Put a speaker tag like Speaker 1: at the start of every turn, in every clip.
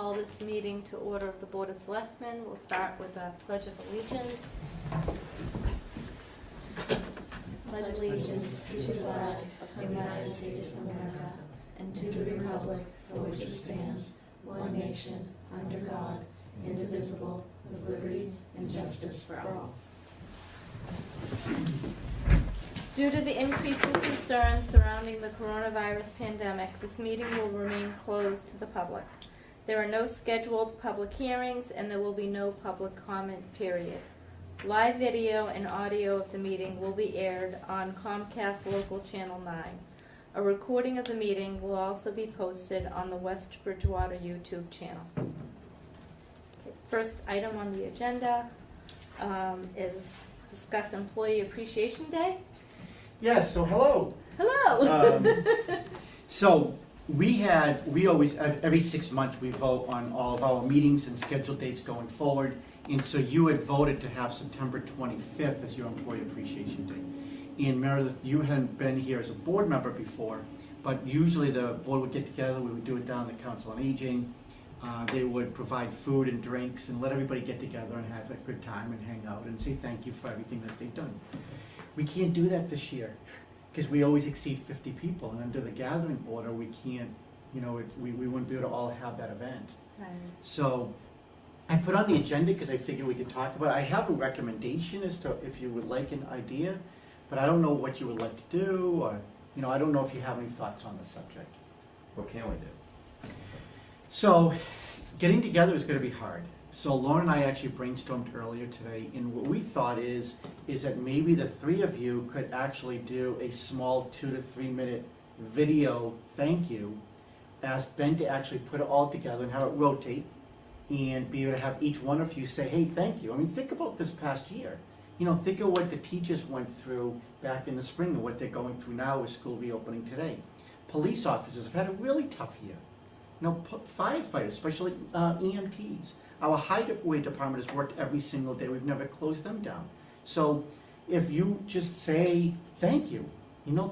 Speaker 1: call this meeting to order of the Board of Selectmen. We'll start with a Pledge of Allegiance. Pledge allegiance to the flag of the United States of America and to the republic for which it stands, one nation, under God, indivisible, with liberty and justice for all. Due to the increasing concerns surrounding the coronavirus pandemic, this meeting will remain closed to the public. There are no scheduled public hearings and there will be no public comment period. Live video and audio of the meeting will be aired on Comcast Local Channel 9. A recording of the meeting will also be posted on the West Bridgewater YouTube channel. First item on the agenda is discuss Employee Appreciation Day.
Speaker 2: Yes, so hello.
Speaker 1: Hello.
Speaker 2: So we always, every 6 months, we vote on all of our meetings and scheduled dates going forward. And so you had voted to have September 25th as your Employee Appreciation Day. And Meredith, you hadn't been here as a board member before, but usually the board would get together, we would do it down at the Council on Aging. They would provide food and drinks and let everybody get together and have a good time and hang out and say thank you for everything that they've done. We can't do that this year because we always exceed 50 people, and under the gathering order, we can't, we wouldn't be able to all have that event.
Speaker 1: Right.
Speaker 2: So I put on the agenda because I figured we could talk about it. I have a recommendation as to if you would like an idea, but I don't know what you would like to do, or, I don't know if you have any thoughts on the subject.
Speaker 3: What can we do?
Speaker 2: So getting together is going to be hard. So Lauren and I actually brainstormed earlier today, and what we thought is that maybe the three of you could actually do a small 2 to 3 minute video thank you, ask Ben to actually put it all together and have it rotate, and be able to have each one of you say, hey, thank you. I mean, think about this past year. Think of what the teachers went through back in the spring and what they're going through now with school reopening today. Police officers have had a really tough year. Firefighters, especially EMTs. Our highway department has worked every single day. We've never closed them down. So if you just say thank you,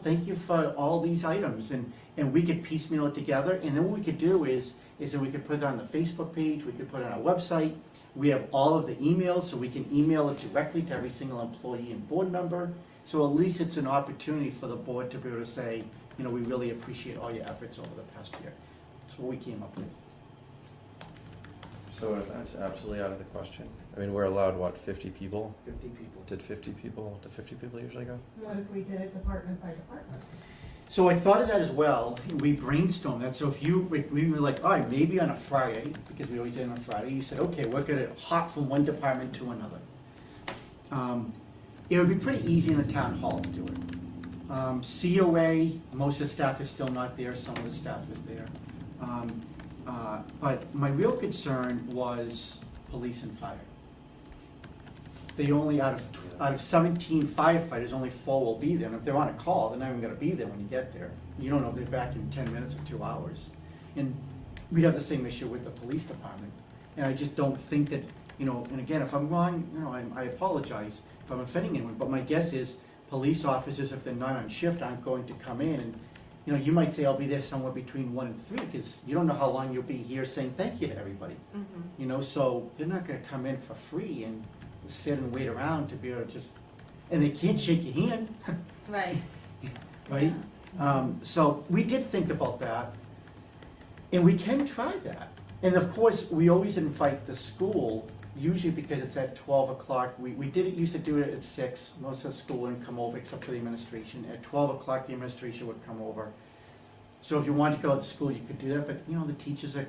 Speaker 2: thank you for all these items, and we could piecemeal it together, and then what we could do is that we could put it on the Facebook page, we could put it on our website. We have all of the emails, so we can email it directly to every single employee and board member. So at least it's an opportunity for the board to be able to say, we really appreciate all your efforts over the past year. That's what we came up with.
Speaker 3: So that's absolutely out of the question. I mean, we're allowed, 50 people?
Speaker 2: 50 people.
Speaker 3: Do 50 people usually go?
Speaker 4: What if we did it department by department?
Speaker 2: So I thought of that as well. We brainstormed that. So if we were like, all right, maybe on a Friday, because we always did on a Friday, you said, okay, we're going to hop from one department to another. It would be pretty easy in the town hall to do it. COA, most of the staff is still not there. Some of the staff is there. But my real concern was police and fire. They only, out of 17 firefighters, only 4 will be there. And if they're on a call, they're not even going to be there when you get there. You don't know if they're back in 10 minutes or 2 hours. And we'd have the same issue with the police department. And I just don't think that, and again, if I'm wrong, I apologize if I'm offending anyone. But my guess is police officers, if they're not on shift, aren't going to come in. And, you might say I'll be there somewhere between 1 and 3 because you don't know how long you'll be here saying thank you to everybody.
Speaker 1: Mm-hmm.
Speaker 2: So they're not going to come in for free and sit and wait around to be able to and they can't shake your hand.
Speaker 1: Right.
Speaker 2: Right? So we did think about that, and we can try that. And of course, we always invite the school, usually because it's at 12 o'clock. We used to do it at 6. Most of the school wouldn't come over except for the administration. At 12 o'clock, the administration would come over. So if you wanted to go to school, you could do that, but the teachers are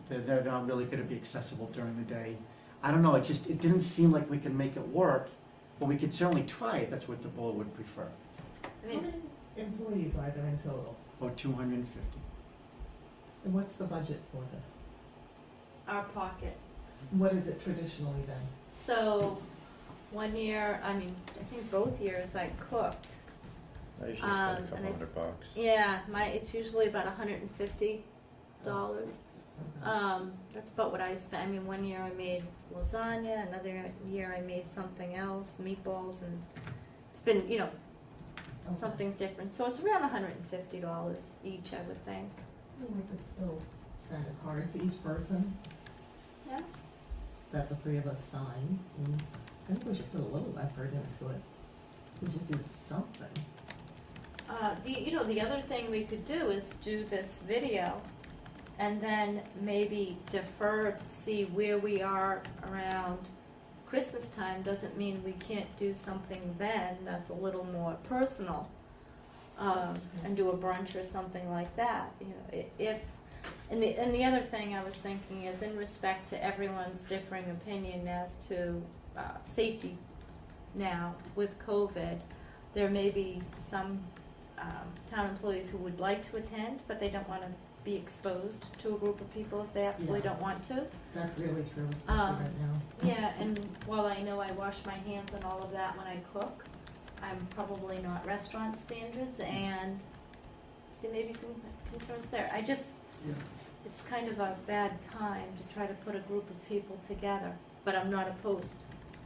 Speaker 2: they're not really gonna be accessible during the day. I don't know, it didn't seem like we could make it work, but we could certainly try it. That's what the board would prefer.
Speaker 1: I
Speaker 4: How
Speaker 1: mean,
Speaker 4: many employees are there in total?
Speaker 2: About 250.
Speaker 4: And what's the budget for this?
Speaker 1: our pocket.
Speaker 4: What is it traditionally then?
Speaker 1: So, one year, I think both years I cooked.
Speaker 3: I usually spend a
Speaker 1: and
Speaker 3: couple $100.
Speaker 1: Yeah, it's usually about $150. That's about what I spent. One year I made lasagna, another year I made something else, meatballs, and it's been,
Speaker 4: Okay.
Speaker 1: something different. So it's around $150 each, I would think.
Speaker 4: I feel like it's still send a card to each person
Speaker 1: Yeah.
Speaker 4: that the three of us sign. And I think we should put a little effort into it. We should do something.
Speaker 1: The other thing we could do is do this video and then maybe defer to see where we are around Christmas time. Doesn't mean we can't do something then that's a little more personal, and do a brunch or something like that. And the other thing I was thinking is, in respect to everyone's differing opinion as to safety now with COVID, there may be some town employees who would like to attend, but they don't want to be exposed to a group of people if they absolutely
Speaker 4: Yeah.
Speaker 1: don't want to.
Speaker 4: That's really true, especially right now.
Speaker 1: Yeah, and while I know I wash my hands and all of that when I cook, I'm probably not restaurant standards, and there may be some concerns there. It's kind of a bad time to try to put a group of people together, but I'm not opposed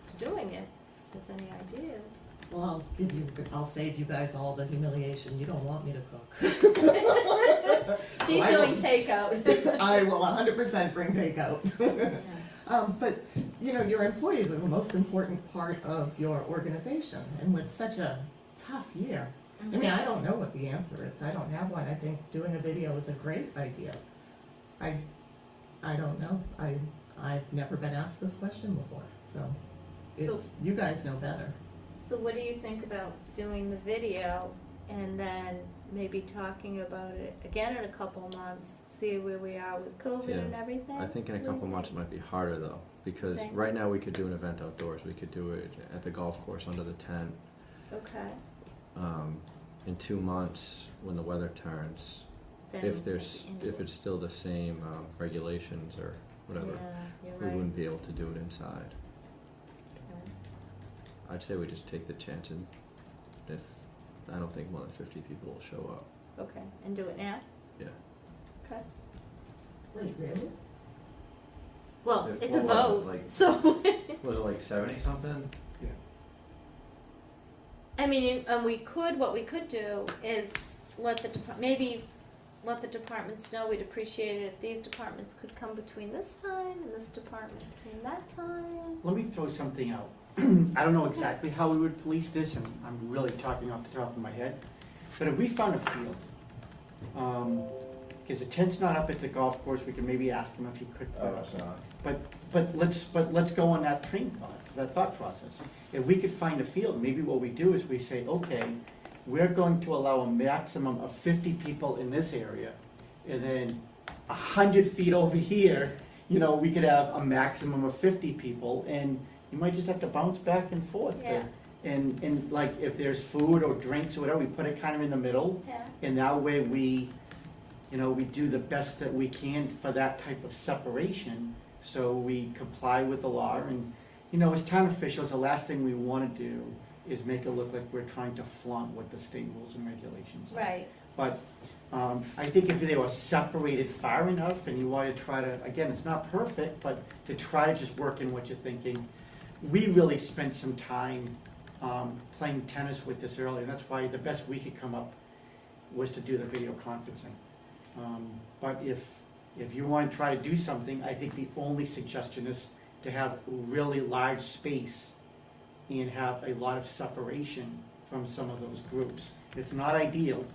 Speaker 1: to doing it. If there's any ideas?
Speaker 4: Well, I'll save you guys all the humiliation. You don't want me to cook.
Speaker 1: She's
Speaker 4: I
Speaker 1: doing
Speaker 4: will-
Speaker 1: takeout.
Speaker 4: I will 100% bring takeout.
Speaker 1: Yeah.
Speaker 4: But, your employees are the most important part of your organization, and with such a tough year. I mean, I don't know what the answer is. I don't have one. I think doing a video is a great idea. I don't know. I've never been asked this question before, so you guys know better.
Speaker 1: So what do you think about doing the video and then maybe talking about it again in a couple months, see where we are with COVID
Speaker 3: Yeah.
Speaker 1: and everything?
Speaker 3: I think in a
Speaker 1: What do you
Speaker 3: couple months it
Speaker 1: think?
Speaker 3: might be harder though, because
Speaker 1: Okay.
Speaker 3: right now we could do an event outdoors. We could do it at the golf course under the tent.
Speaker 1: Okay.
Speaker 3: In 2 months, when the weather turns,
Speaker 1: Then
Speaker 3: if there's
Speaker 1: indoor.
Speaker 3: if it's still the same regulations or whatever,
Speaker 1: Yeah, you're
Speaker 3: we
Speaker 1: right.
Speaker 3: wouldn't be able to do it inside.
Speaker 1: Okay.
Speaker 3: I'd say we just take the chance, and if I don't think more than 50 people will show up.
Speaker 1: Okay, and do it now?
Speaker 3: Yeah.
Speaker 1: Okay.
Speaker 4: Wait, really?
Speaker 1: Well,
Speaker 3: If-
Speaker 1: it's a
Speaker 3: well,
Speaker 1: vote,
Speaker 3: like-
Speaker 1: so,
Speaker 3: Was it like 70 something?
Speaker 2: Yeah.
Speaker 1: I mean, and what we could do is maybe let the departments know we'd appreciate it if these departments could come between this time and this department between that time.
Speaker 2: Let me throw something out. I don't know exactly how we would police this, and I'm really talking off the top of my head. But if we found a field, because the tent's not up at the golf course, we could maybe ask him if he could put it up.
Speaker 3: not.
Speaker 2: But let's go on that that thought process. If we could find a field, maybe what we do is we say, okay, we're going to allow a maximum of 50 people in this area, and then 100 feet over here, we could have a maximum of 50 people, and you might just have to bounce back and forth.
Speaker 1: Yeah.
Speaker 2: And like if there's food or drinks or whatever, we put it kind of in the middle,
Speaker 1: Yeah.
Speaker 2: and that way we do the best that we can for that type of separation, so we comply with the law. And, as town officials, the last thing we want to do is make it look like we're trying to flaunt what the state rules and regulations are.
Speaker 1: Right.
Speaker 2: But I think if they were separated far enough and you want to try to, again, it's not perfect, but to try to just work in what you're thinking. We really spent some time playing tennis with this earlier. That's why the best we could come up was to do the video conferencing. But if you want to try to do something, I think the only suggestion is to have really large space and have a lot of separation from some of those groups. It's not ideal.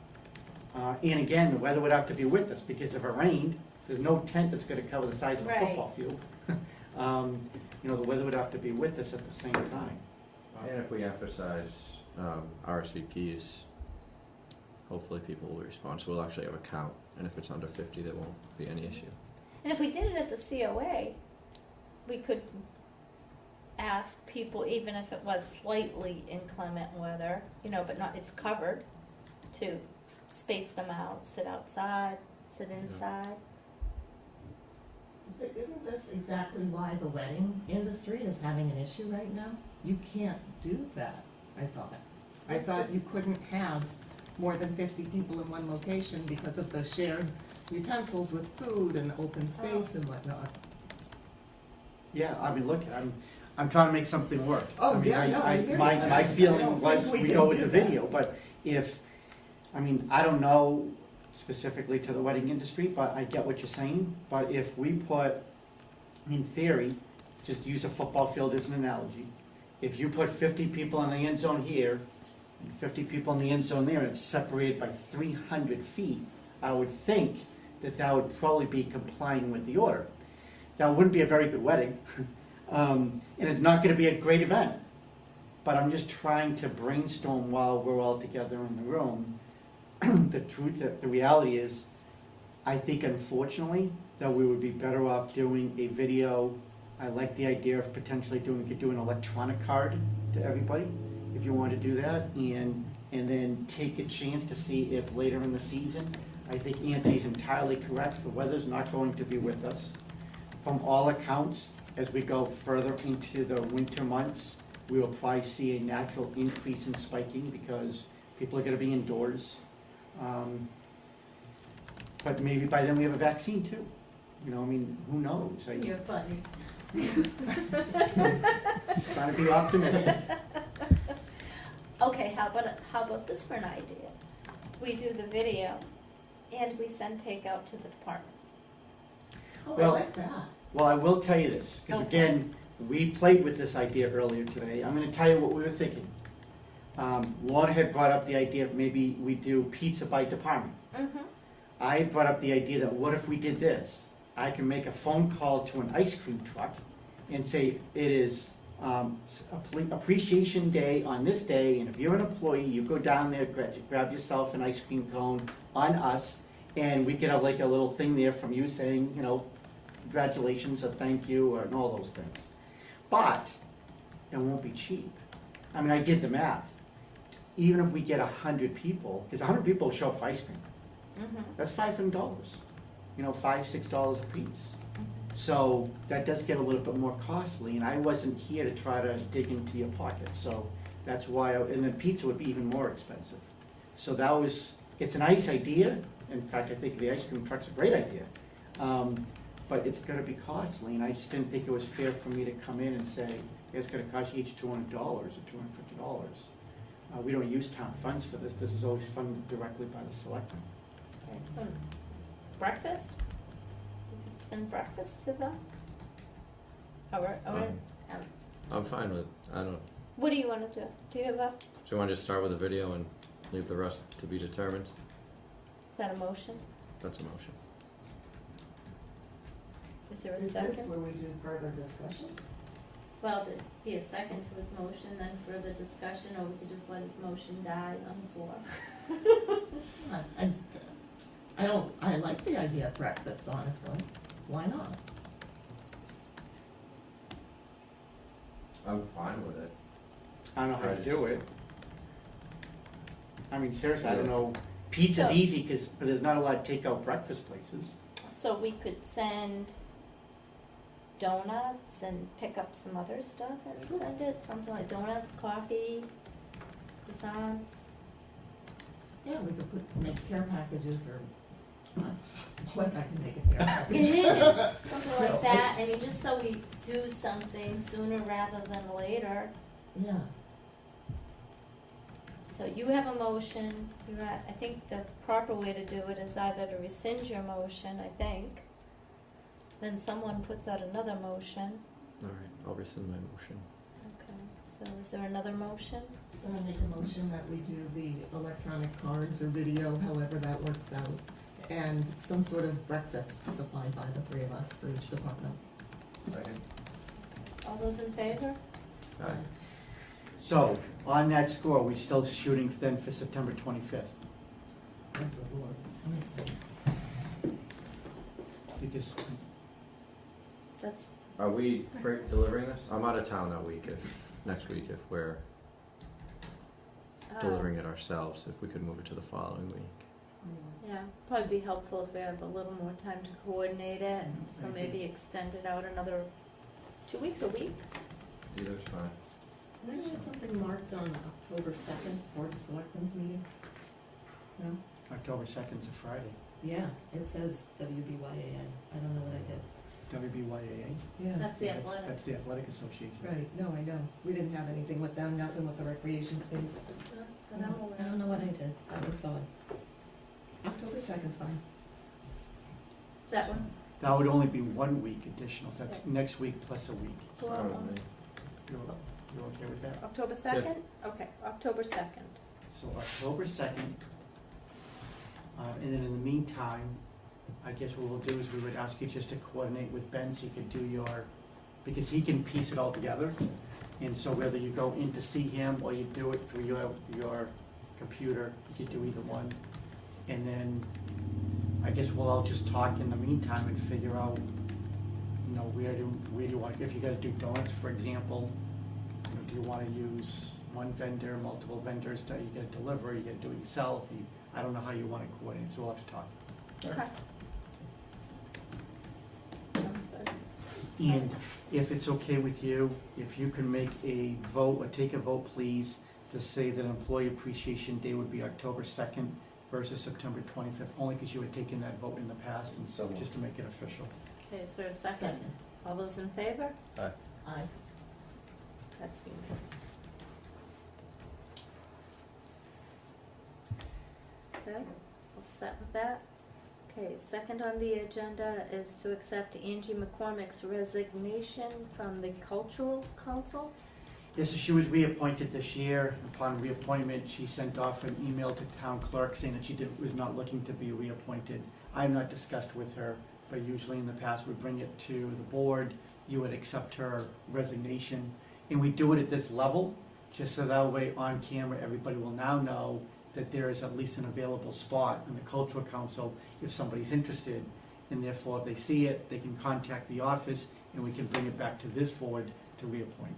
Speaker 2: And again, the weather would have to be with us, because if it rained, there's no tent that's going to cover the size of a
Speaker 1: Right.
Speaker 2: football field. The weather would have to be with us at the same time.
Speaker 3: And if we emphasize RSVPs, hopefully people will respond. So we'll actually have a count, and if it's under 50, there won't be any issue.
Speaker 1: And if we did it at the COA, we could ask people, even if it was slightly inclement weather, but not, it's covered, to space them out, sit outside, sit inside.
Speaker 4: But isn't this exactly why the wedding industry is having an issue right now? You can't do that, I thought. I thought you couldn't have more than 50 people in one location because of the shared utensils with food and open space and whatnot.
Speaker 2: Yeah, look, I'm trying to make something work.
Speaker 4: Oh,
Speaker 2: I mean,
Speaker 4: yeah, no, I hear you.
Speaker 2: My
Speaker 4: I
Speaker 2: feeling
Speaker 4: don't
Speaker 2: was
Speaker 4: think we
Speaker 2: we
Speaker 4: can
Speaker 2: go with
Speaker 4: do
Speaker 2: the
Speaker 4: that.
Speaker 2: video, but I don't know, specifically to the wedding industry, but I get what you're saying. But if we put, in theory, just use a football field as an analogy, if you put 50 people in the end zone here, and 50 people in the end zone there, and it's separated by 300 feet, I would think that that would probably be complying with the order. That wouldn't be a very good wedding, and it's not gonna be a great event. But I'm just trying to brainstorm while we're all together in the room. The truth, the reality is, I think unfortunately, that we would be better off doing a video. I like the idea of potentially we could do an electronic card to everybody, if you want to do that, and then take a chance to see if later in the season, I think Anthony's entirely correct, the weather's not going to be with us. From all accounts, as we go further into the winter months, we will probably see a natural increase in spiking because people are gonna be indoors. But maybe by then we have a vaccine too. You know, I mean, who knows?
Speaker 1: You're funny.
Speaker 2: Trying to be optimistic.
Speaker 1: Okay, how about this for an idea? We do the video and we send takeout to the departments.
Speaker 4: Oh, I
Speaker 2: Well-
Speaker 4: like that.
Speaker 2: Well, I will tell you this, because
Speaker 1: Okay.
Speaker 2: again, we played with this idea earlier today. I'm gonna tell you what we were thinking. Lorna had brought up the idea of maybe we do pizza by department.
Speaker 1: Mm-hmm.
Speaker 2: I brought up the idea that what if we did this? I can make a phone call to an ice cream truck and say, it is appreciation day on this day, and if you're an employee, you go down there, grab yourself an ice cream cone on us, and we could have like a little thing there from you saying, you know, congratulations or thank you or and all those things. But it won't be cheap. I mean, I did the math. Even if we get 100 people, because 100 people show up for ice cream,
Speaker 1: Mm-hmm.
Speaker 2: that's $500. You know, $5, $6 a piece. So that does get a little bit more costly, and I wasn't here to try to dig into your pocket. So that's why, and then pizza would be even more expensive. So that was, it's a nice idea. In fact, I think the ice cream truck's a great idea. But it's gonna be costly, and I just didn't think it was fair for me to come in and say, it's gonna cost you each $200 or $250. We don't use town funds for this. This is always funded directly by the selectmen.
Speaker 1: Okay, so breakfast? We could send breakfast to them?
Speaker 3: I'm fine with, I don't,
Speaker 1: What do you wanna do? Do you have a,
Speaker 3: do you wanna just start with a video and leave the rest to be determined?
Speaker 1: is that a motion?
Speaker 3: That's a motion.
Speaker 1: Is there a
Speaker 4: Is this
Speaker 1: second?
Speaker 4: where we do further discussion?
Speaker 1: Well, there'd be a second to his motion, then further discussion, or we could just let his motion die on the floor.
Speaker 4: I like the idea of breakfast, honestly. Why not?
Speaker 3: I'm fine with it.
Speaker 2: I don't know how to
Speaker 3: Right.
Speaker 2: do it. I mean, seriously, I don't
Speaker 3: Yeah.
Speaker 2: know. Pizza's
Speaker 1: So-
Speaker 2: easy, but there's not a lot of takeout breakfast places.
Speaker 1: So we could send donuts and pick up some other stuff and send it, something like donuts, coffee, croissants.
Speaker 4: Yeah, we could make care packages or, what, I can make a care package.
Speaker 1: Something like that, I mean, just so we do something sooner rather than later.
Speaker 4: Yeah,
Speaker 1: So you have a motion, you're at, I think the proper way to do it is either to rescind your motion, I think. Then someone puts out another motion.
Speaker 3: All right, I'll rescind my motion.
Speaker 1: Okay, so is there another motion?
Speaker 4: I'm gonna make a motion that we do the electronic cards or video, however that works out, and some sort of breakfast supplied by the three of us for each department.
Speaker 3: Second.
Speaker 1: All those in favor?
Speaker 3: Aye.
Speaker 2: So, on that score, we're still shooting then for September 25th.
Speaker 4: Oh, good Lord. Let me see.
Speaker 2: Because,
Speaker 1: That's,
Speaker 3: Are we delivering this? I'm out of town that week, next week, if we're delivering it ourselves, if we could move it to the following week.
Speaker 1: yeah, probably be helpful if we have a little more time to coordinate it, so maybe extend it out another 2 weeks, a week?
Speaker 3: Either's fine.
Speaker 4: Did I have something marked on October 2nd for the selectmen's meeting? No?
Speaker 2: October 2nd's a Friday.
Speaker 4: Yeah, it says WBYAA. I don't know what I did.
Speaker 2: WBYAA?
Speaker 4: Yeah.
Speaker 1: That's the athletic.
Speaker 2: That's the Athletic Association.
Speaker 4: Right, no, I know. We didn't have anything with them, nothing with the recreation space.
Speaker 1: Then I'm
Speaker 4: I don't know what I did. That looks odd. October October 2nd's fine.
Speaker 1: Is that one?
Speaker 2: That would only be 1 week additional, so that's next week plus a week.
Speaker 1: Who
Speaker 3: I
Speaker 1: else?
Speaker 3: don't know.
Speaker 2: You're okay with that?
Speaker 1: October 2nd? Okay, October 2nd.
Speaker 2: So October 2nd. And then in the meantime, I guess what we'll do is we would ask you just to coordinate with Ben so you could do your, because he can piece it all together. And so whether you go in to see him or you do it through your computer, you could do either one. And then I guess we'll all just talk in the meantime and figure out, you know, where do you want, if you gotta do donuts, for example, you know, do you wanna use one vendor, multiple vendors, do you gotta deliver, you gotta do it yourself, I don't know how you wanna coordinate, so we'll have to talk.
Speaker 1: Okay. Sounds good.
Speaker 2: And if it's okay with you, if you can make a vote, or take a vote, please, to say that Employee Appreciation Day would be October 2nd versus September 25th, only because you had taken that vote in the past, and so just to make it official.
Speaker 1: Okay, is there a second? All those in favor?
Speaker 3: Aye.
Speaker 4: Aye.
Speaker 1: That's unanimous. Okay, all set with that? Okay, second on the agenda is to accept Angie McCormick's resignation from the Cultural Council.
Speaker 2: Yes, so she was reappointed this year. Upon reappointment, she sent off an email to town clerk saying that she was not looking to be reappointed. I have not discussed with her, but usually in the past we bring it to the board, you would accept her resignation. And we do it at this level, just so that way on camera, everybody will now know that there is at least an available spot in the Cultural Council if somebody's interested. And therefore, if they see it, they can contact the office and we can bring it back to this board to reappoint.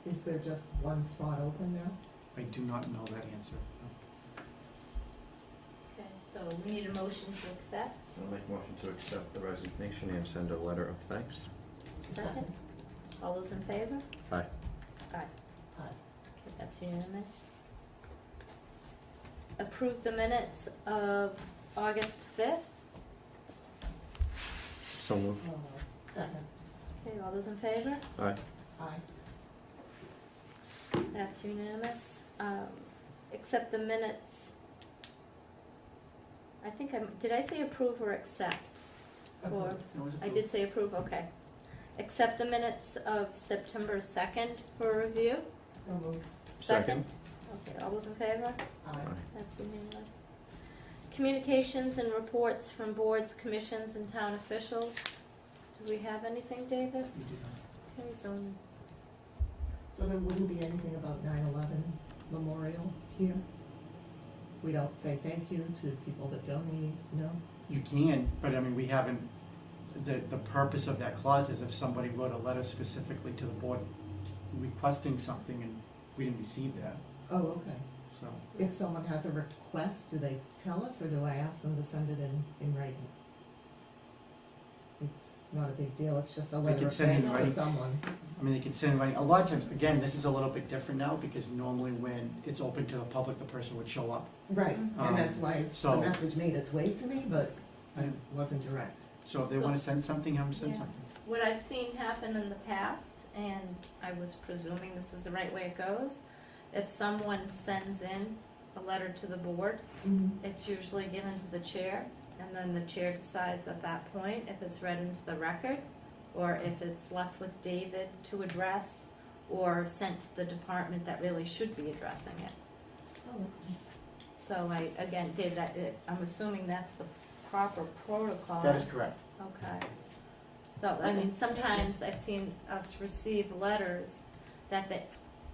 Speaker 4: Is there just one spot open now?
Speaker 2: I do not know that answer.
Speaker 1: Okay, so we need a motion to accept.
Speaker 3: I'll make a motion to accept the resignation and send a letter of thanks.
Speaker 1: Second. All those in favor?
Speaker 3: Aye.
Speaker 1: Aye.
Speaker 4: Aye.
Speaker 1: Okay, that's unanimous. Approve the minutes of August 5th.
Speaker 3: So move.
Speaker 4: Second.
Speaker 1: Okay, all those in favor?
Speaker 3: Aye.
Speaker 4: Aye.
Speaker 1: That's unanimous. Accept the minutes. I think did I say approve or accept? Or, I did say approve, okay. Accept the minutes of September 2nd for review.
Speaker 4: So moved.
Speaker 3: Second.
Speaker 1: Okay, all those in favor?
Speaker 4: Aye.
Speaker 1: That's unanimous. Communications and reports from boards, commissions, and town officials. Do we have anything, David?
Speaker 2: You do not.
Speaker 1: Okay, so,
Speaker 4: So there wouldn't be anything about 9/11 memorial here? We don't say thank you to people that donate, no?
Speaker 2: You can, but I mean, we haven't, the purpose of that clause is if somebody wrote a letter specifically to the board requesting something and we didn't receive that,
Speaker 4: Oh, okay.
Speaker 2: so.
Speaker 4: If someone has a request, do they tell us, or do I ask them to send it in writing? It's not a big deal, it's just a letter
Speaker 2: can
Speaker 4: of
Speaker 2: send it in
Speaker 4: thanks to
Speaker 2: writing.
Speaker 4: someone.
Speaker 2: I mean, they can send writing, a lot of times, again, this is a little bit different now, because normally when it's open to the public, the person would show up.
Speaker 4: Right, and that's why the
Speaker 2: so-
Speaker 4: message made its way to me, but I wasn't direct.
Speaker 2: So if they wanna send something, have them send
Speaker 1: Yeah.
Speaker 2: something.
Speaker 1: what I've seen happen in the past, and I was presuming this is the right way it goes, if someone sends in a letter to the board, it's usually given to the chair, and then the chair decides at that point if it's read into the record, or if it's left with David to address, or sent to the department that really should be addressing it.
Speaker 4: Oh, okay.
Speaker 1: So David, I'm assuming that's the proper protocol.
Speaker 2: That is correct.
Speaker 1: Okay. So, I mean, sometimes I've seen us receive letters that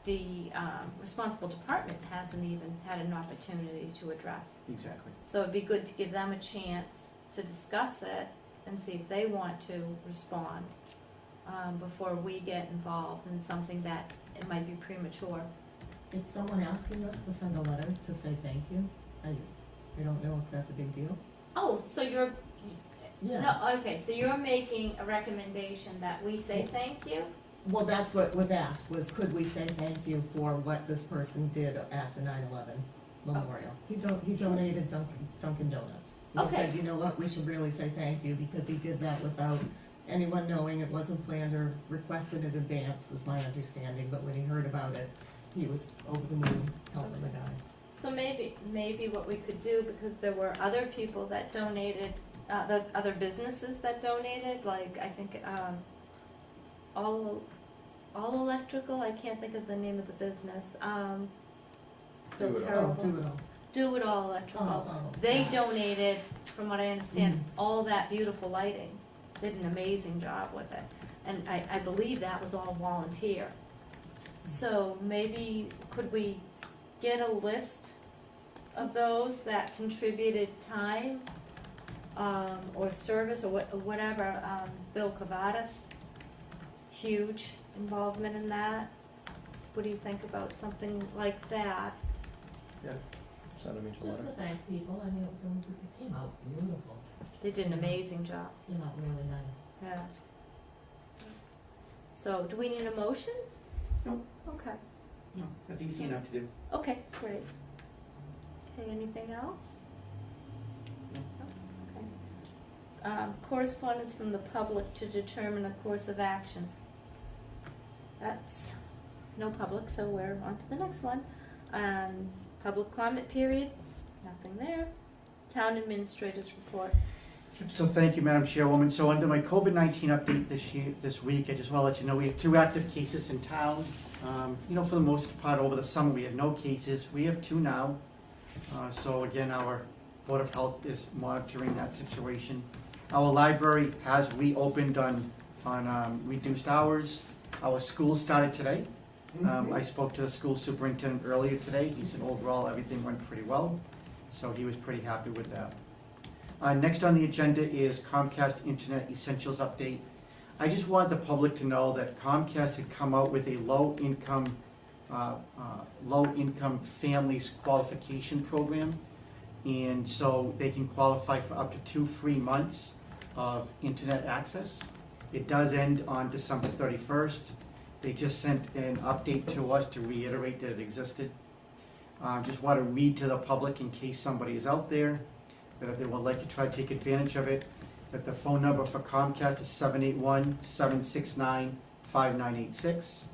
Speaker 1: the responsible department hasn't even had an opportunity to address.
Speaker 2: Exactly.
Speaker 1: So it'd be good to give them a chance to discuss it and see if they want to respond before we get involved in something that it might be premature.
Speaker 4: Is someone asking us to send a letter to say thank you? I don't know if that's a big deal.
Speaker 1: Oh, so you're,
Speaker 4: Yeah.
Speaker 1: no, okay, so you're making a recommendation that we say thank you?
Speaker 4: Well, that's what was asked, was could we say thank you for what this person did at the 9/11 memorial? He donated Dunkin' Donuts. He
Speaker 1: Okay.
Speaker 4: said, you know what, we should really say thank you, because he did that without anyone knowing, it wasn't planned or requested in advance, was my understanding, but when he heard about it, he was over the moon helping the guys.
Speaker 1: So maybe what we could do, because there were other people that donated, the other businesses that donated, like I think all electrical. I can't think of the name of the business. Feel
Speaker 3: Do It All.
Speaker 1: terrible. Do It All Electrical. They donated, from what I understand, all that beautiful lighting. Did an amazing job with it, and I believe that was all volunteer. So maybe could we get a list of those that contributed time, or service, or whatever, Bill Cavadas, huge involvement in that. What do you think about something like that?
Speaker 3: Yeah, send them each a
Speaker 4: Just to
Speaker 3: letter.
Speaker 4: thank people, I mean, it came out beautiful,
Speaker 1: They did an amazing job,
Speaker 4: came out really nice.
Speaker 1: yeah. So, do we need a motion?
Speaker 2: No.
Speaker 1: Okay,
Speaker 2: No, that's easy enough to do.
Speaker 1: okay, great. Okay, anything else?
Speaker 2: No.
Speaker 1: Okay. Correspondence from the public to determine a course of action. That's no public, so we're on to the next one. Public comment period, nothing there. Town administrator's report.
Speaker 2: So thank you, Madam Chairwoman. So under my COVID-19 update this week, I just want to let you know we have 2 active cases in town. For the most part over the summer, we had no cases. We have 2 now. So again, our Board of Health is monitoring that situation. Our library has reopened on reduced hours. Our school started today. I spoke to the school superintendent earlier today. He said overall everything went pretty well, so he was pretty happy with that. Next on the agenda is Comcast Internet Essentials update. I just want the public to know that Comcast had come out with a low-income families qualification program, and so they can qualify for up to 2 free months of internet access. It does end on December 31st. They just sent an update to us to reiterate that it existed. Just want to read to the public in case somebody is out there, that if they would like to try to take advantage of it, that the phone number for Comcast is 781-769-5986.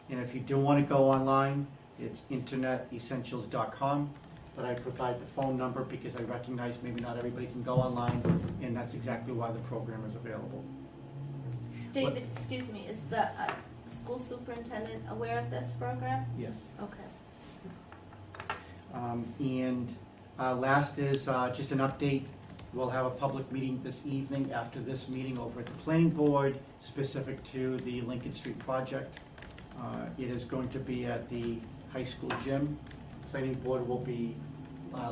Speaker 2: And if you do want to go online, it's internetessentials.com. But I provide the phone number because I recognize maybe not everybody can go online, and that's exactly why the program is available.
Speaker 1: David, excuse me, is the school superintendent aware of this program?
Speaker 2: Yes.
Speaker 1: Okay.
Speaker 2: Last is just an update. We'll have a public meeting this evening after this meeting over at the planning board, specific to the Lincoln Street project. It is going to be at the high school gym. Planning board will be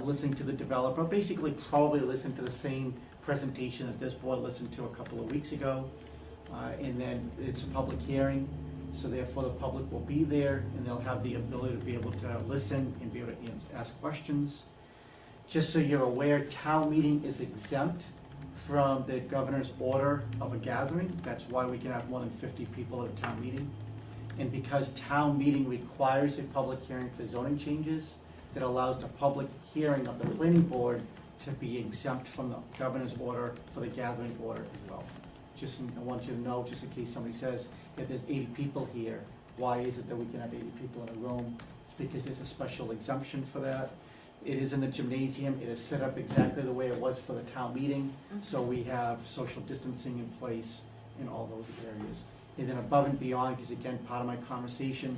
Speaker 2: listening to the developer, basically probably listen to the same presentation that this board listened to a couple of weeks ago. And then it's a public hearing, so therefore the public will be there and they'll have the ability to be able to listen and be able to ask questions. Just so you're aware, town meeting is exempt from the governor's order of a gathering. That's why we can have more than 50 people at a town meeting. And because town meeting requires a public hearing for zoning changes, that allows the public hearing of the planning board to be exempt from the governor's order for the gathering order as well. Just, I want you to know, just in case somebody says, if there's 80 people here, why is it that we can have 80 people in a room? It's because there's a special exemption for that. It is in the gymnasium. It is set up exactly the way it was for the town meeting. So we have social distancing in place in all those areas. And then above and beyond, because again, part of my conversation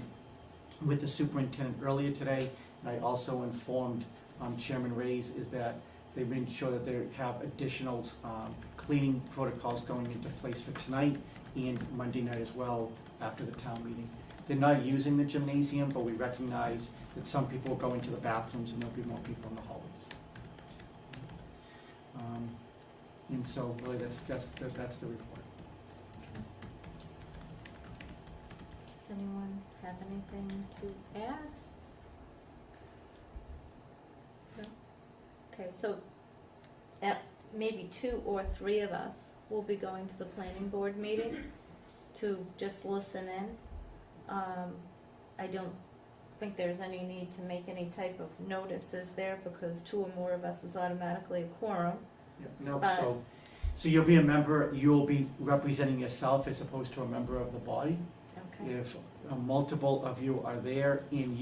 Speaker 2: with the superintendent earlier today, and I also informed Chairman Reyes, is that they've made sure that they have additional cleaning protocols going into place for tonight and Monday night as well after the town meeting. They're not using the gymnasium, but we recognize that some people will go into the bathrooms and there'll be more people in the hallways. And so really that's the report.
Speaker 1: Does anyone have anything to add? No? Okay, so maybe 2 or 3 of us will be going to the planning board meeting to just listen in. I don't think there's any need to make any type of notices there because 2 or more of us is automatically a quorum.
Speaker 2: No,
Speaker 1: But-
Speaker 2: so you'll be a member, you'll be representing yourself as opposed to a member of the body.
Speaker 1: Okay.
Speaker 2: If multiple of you are there and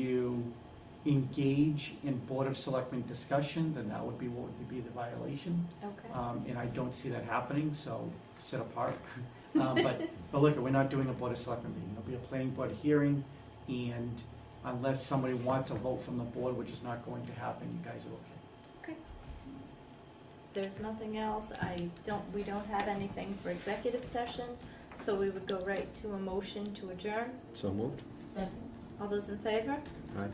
Speaker 2: engage in Board of Selectmen discussion, then that would be what would be the violation.
Speaker 1: Okay.
Speaker 2: And I don't see that happening, so sit apart. But look, we're not doing a Board of Selectmen meeting, there'll be a planning board hearing, and unless somebody wants a vote from the board, which is not going to happen, you guys are okay.
Speaker 1: Okay. There's nothing else. We don't have anything for executive session, so we would go right to a motion to adjourn.
Speaker 3: So moved?
Speaker 4: Second.
Speaker 1: All those in favor?
Speaker 3: Aye.